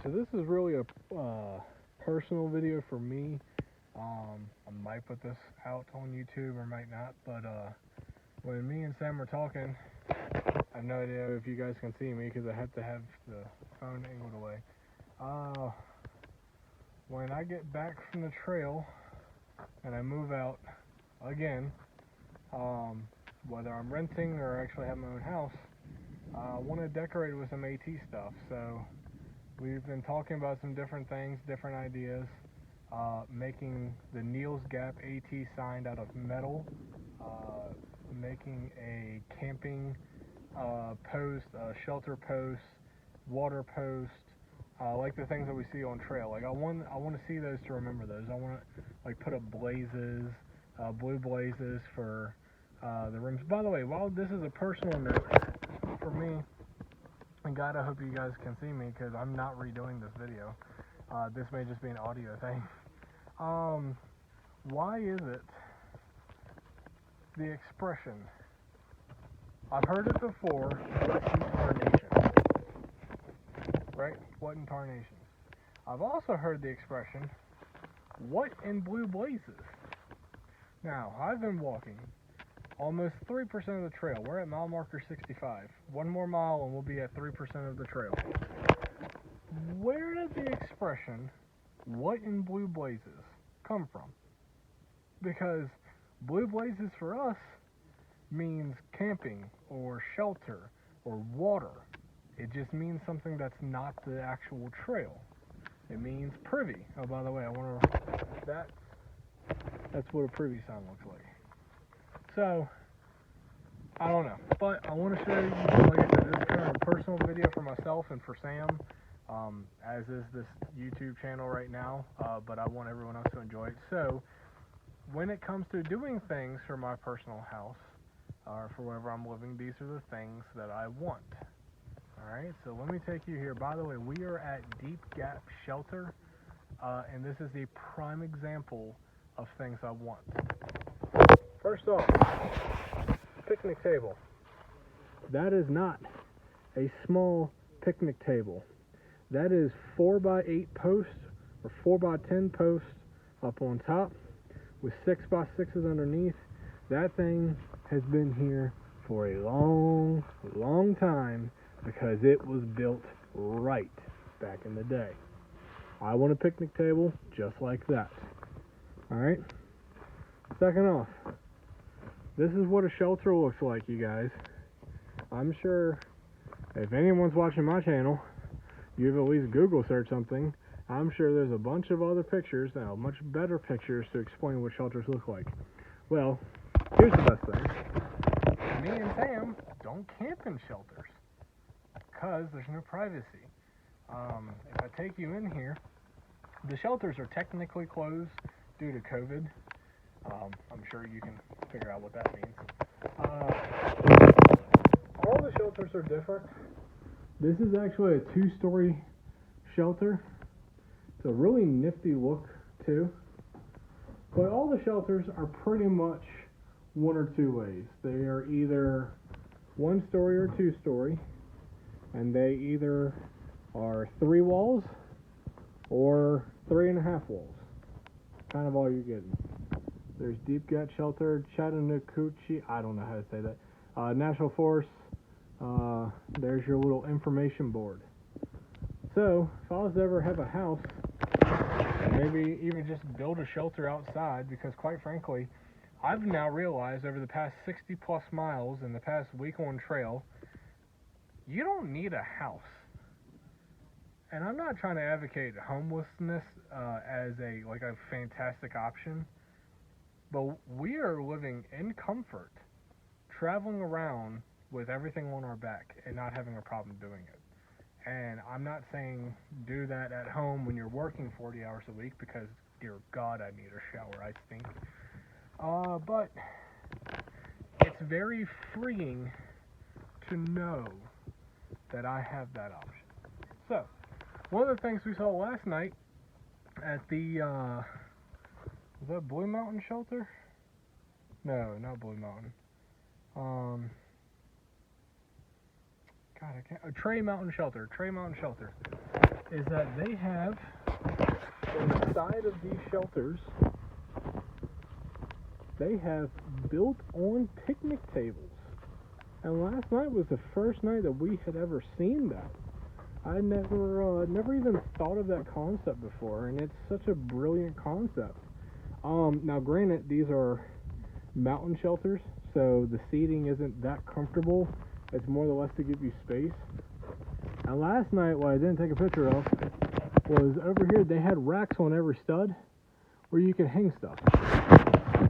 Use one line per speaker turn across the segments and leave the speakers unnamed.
so this is really a personal video for me. I might put this out on YouTube or might not, but when me and Sam were talking, I have no idea if you guys can see me because I have to have the phone angled away. When I get back from the trail and I move out again, whether I'm renting or actually have my own house, I want to decorate with some AT stuff. So we've been talking about some different things, different ideas, making the Neil's Gap AT sign out of metal, making a camping post, shelter post, water post, like the things that we see on trail. Like I want to see those to remember those. I want to like put up blazes, blue blazes for the rims. By the way, while this is a personal note for me, and God, I hope you guys can see me because I'm not redoing this video. This may just be an audio thing. Why is it the expression? I've heard it before. What in tarnation? Right? What in tarnation? I've also heard the expression, what in blue blazes? Now, I've been walking almost 3% of the trail. We're at mile marker 65. One more mile and we'll be at 3% of the trail. Where did the expression, what in blue blazes, come from? Because blue blazes for us means camping or shelter or water. It just means something that's not the actual trail. It means privy. Oh, by the way, that's what a privy sign looks like. So, I don't know, but I want to show you, like I said, this is kind of a personal video for myself and for Sam, as is this YouTube channel right now, but I want everyone else to enjoy it. So, when it comes to doing things for my personal house, or for wherever I'm living, these are the things that I want. Alright, so let me take you here. By the way, we are at Deep Gap Shelter, and this is a prime example of things I want. First off, picnic table. That is not a small picnic table. That is 4x8 posts or 4x10 posts up on top with 6x6s underneath. That thing has been here for a long, long time because it was built right back in the day. I want a picnic table just like that. Alright? Second off, this is what a shelter looks like, you guys. I'm sure if anyone's watching my channel, you've at least Google searched something. I'm sure there's a bunch of other pictures, now much better pictures to explain what shelters look like. Well, here's the best thing. Me and Sam don't camp in shelters because there's no privacy. If I take you in here, the shelters are technically closed due to COVID. I'm sure you can figure out what that means. All the shelters are different. This is actually a 2-story shelter. It's a really nifty look too. But all the shelters are pretty much one or two ways. They are either 1-story or 2-story, and they either are 3 walls or 3.5 walls. Kind of all you're getting. There's Deep Gap Shelter, Chattahoochee, I don't know how to say that, National Forest. There's your little information board. So, if I was to ever have a house, maybe even just build a shelter outside, because quite frankly, I've now realized over the past 60 plus miles in the past week on trail, you don't need a house. And I'm not trying to advocate homelessness as a fantastic option, but we are living in comfort, traveling around with everything on our back and not having a problem doing it. And I'm not saying do that at home when you're working 40 hours a week, because dear God, I need a shower, I stink. But it's very freeing to know that I have that option. So, one of the things we saw last night at the, was that Blue Mountain Shelter? No, not Blue Mountain. God, I can't. Trey Mountain Shelter. is that they have, on the side of these shelters, they have built-on picnic tables. And last night was the first night that we had ever seen that. I never even thought of that concept before, and it's such a brilliant concept. Now granted, these are mountain shelters, so the seating isn't that comfortable. It's more or less to give you space. And last night, what I didn't take a picture of was over here they had racks on every stud where you could hang stuff.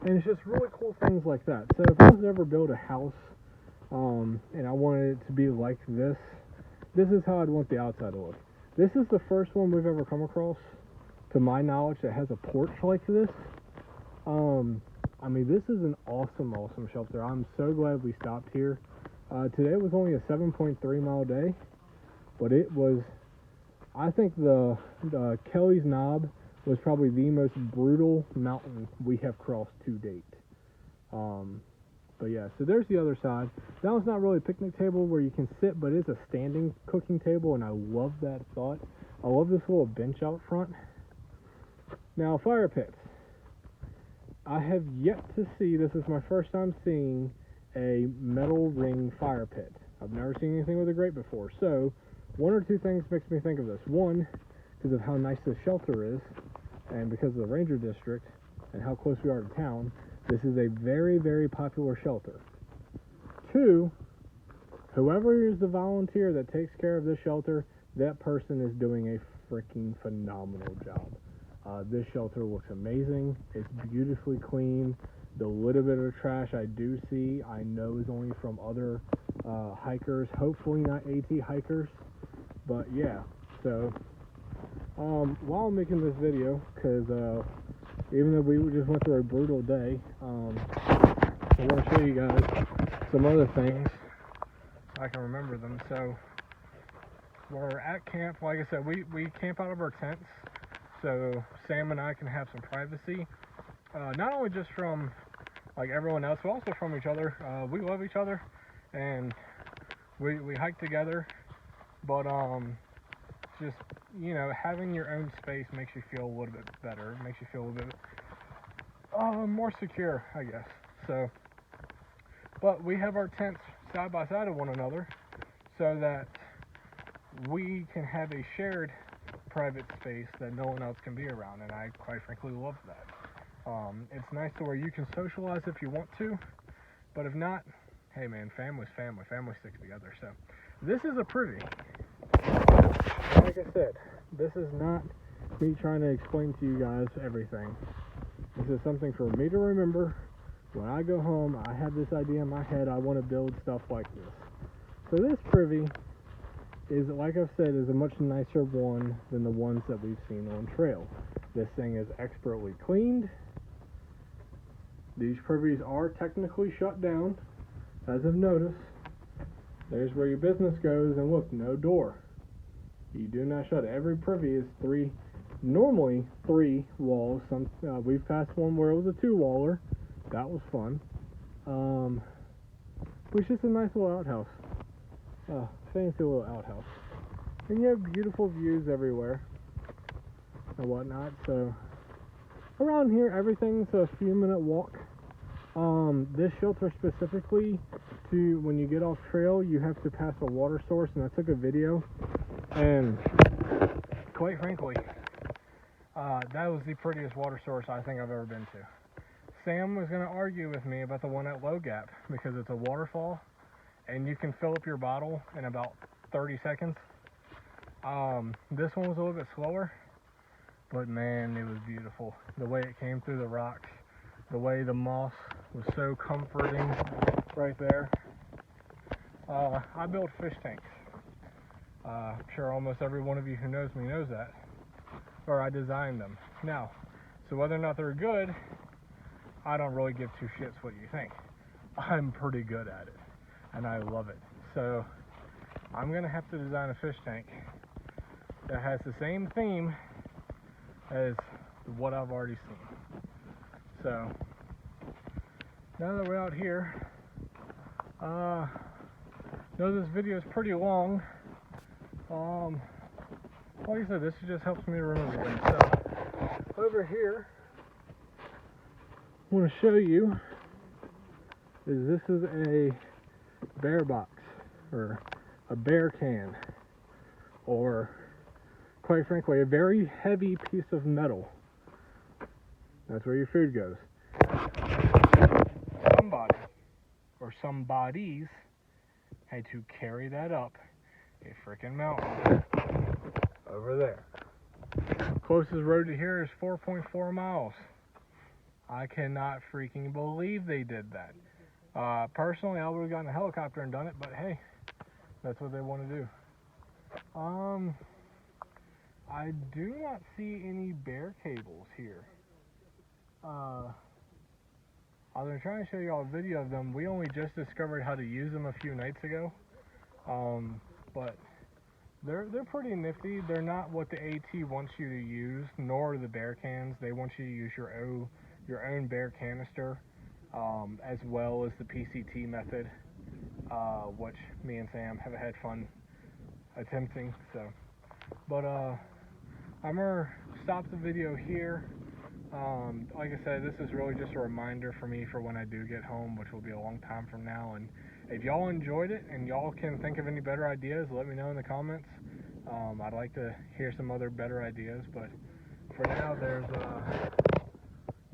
And it's just really cool things like that. So if I was to ever build a house, and I wanted it to be like this is how I'd want the outside to look. This is the first one we've ever come across, to my knowledge, that has a porch like this. I mean, this is an awesome shelter. I'm so glad we stopped here. Today was only a 7.3 mile day, but it was, I think the Kelly's Knob was probably the most brutal mountain we have crossed to date. But yeah, so there's the other side. That one's not really a picnic table where you can sit, but it's a standing cooking table, and I love that thought. I love this little bench out front. Now, fire pits. I have yet to see, this is my first time seeing a metal ring fire pit. I've never seen anything with a grate before. So, one or two things makes me think of this. One, because of how nice this shelter is, and because of the Ranger District, and how close we are to town, this is a very, very popular shelter. Two, whoever is the volunteer that takes care of this shelter, that person is doing a freaking phenomenal job. This shelter looks amazing. It's beautifully clean. The little bit of trash I do see, I know is only from other hikers, hopefully not AT hikers. But yeah, so while I'm making this video, because even though we just went through a brutal day, I want to show you guys some other things. I can remember them. So we're at camp. Like I said, we camp out of our tents, so Sam and I can have some privacy. Not only just from like everyone else, but also from each other. We love each other, and we hike together. But just, you know, having your own space makes you feel a little bit better. It makes you feel a little bit more secure, I guess. So, but we have our tents side by side of one another so that we can have a shared private space that no one else can be around, and I quite frankly love that. It's nice to where you can socialize if you want to, but if not, hey man, family's family. Family sticks together. So, this is a privy. Like I said, this is not me trying to explain to you guys everything. This is something for me to remember. When I go home, I have this idea in my head, I want to build stuff like this. So this privy is, like I've said, is a much nicer one than the ones that we've seen on trail. This thing is expertly cleaned. These privies are technically shut down, as of notice. There's where your business goes, and look, no door. You do not shut it. Every privy is normally three walls. We've passed one where it was a 2-waller. That was fun. Which is a nice little outhouse. Fancy little outhouse. And you have beautiful views everywhere and whatnot. So around here, everything's a few-minute walk. This shelter specifically, to when you get off trail, you have to pass a water source, and I took a video, and quite frankly, that was the prettiest water source I think I've ever been to. Sam was going to argue with me about the one at Low Gap because it's a waterfall, and you can fill up your bottle in about 30 seconds. This one was a little bit slower, but man, it was beautiful. The way it came through the rocks, the way the moss was so comforting right there. I build fish tanks. I'm sure almost every one of you who knows me knows that. Or I designed them. Now, so whether or not they're good, I don't really give two shits what you think. I'm pretty good at it, and I love it. So I'm gonna have to design a fish tank that has the same theme as what I've already seen. So now that we're out here, I know this video is pretty long. like I said, this just helps me to remember things. So, over here, I want to show you is this is a bear box, or a bear can, or quite frankly, a very heavy piece of metal. That's where your food goes. Somebody, or somebodies, had to carry that up a freaking mountain over there. Closest road to here is 4.4 miles. I cannot freaking believe they did that. Personally, I would have gotten a helicopter and done it, but hey, that's what they want to do. I do not see any bear cables here. I've been trying to show you all a video of them. We only just discovered how to use them a few nights ago. But they're pretty nifty. They're not what the AT wants you to use, nor the bear cans. They want you to use your own bear canister, as well as the PCT method, which me and Sam have had fun attempting. So, but I'm gonna stop the video here. Like I said, this is really just a reminder for me for when I do get home, which will be a long time from now. And if y'all enjoyed it and y'all can think of any better ideas, let me know in the comments. I'd like to hear some other better ideas, but for now,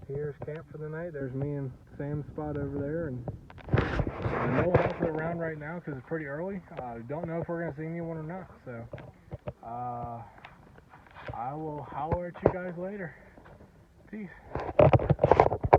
here's camp for the night. There's me and Sam's spot over there, and no one else is around right now because it's pretty early. Don't know if we're gonna see anyone or not, so I will holler at you guys later. Peace.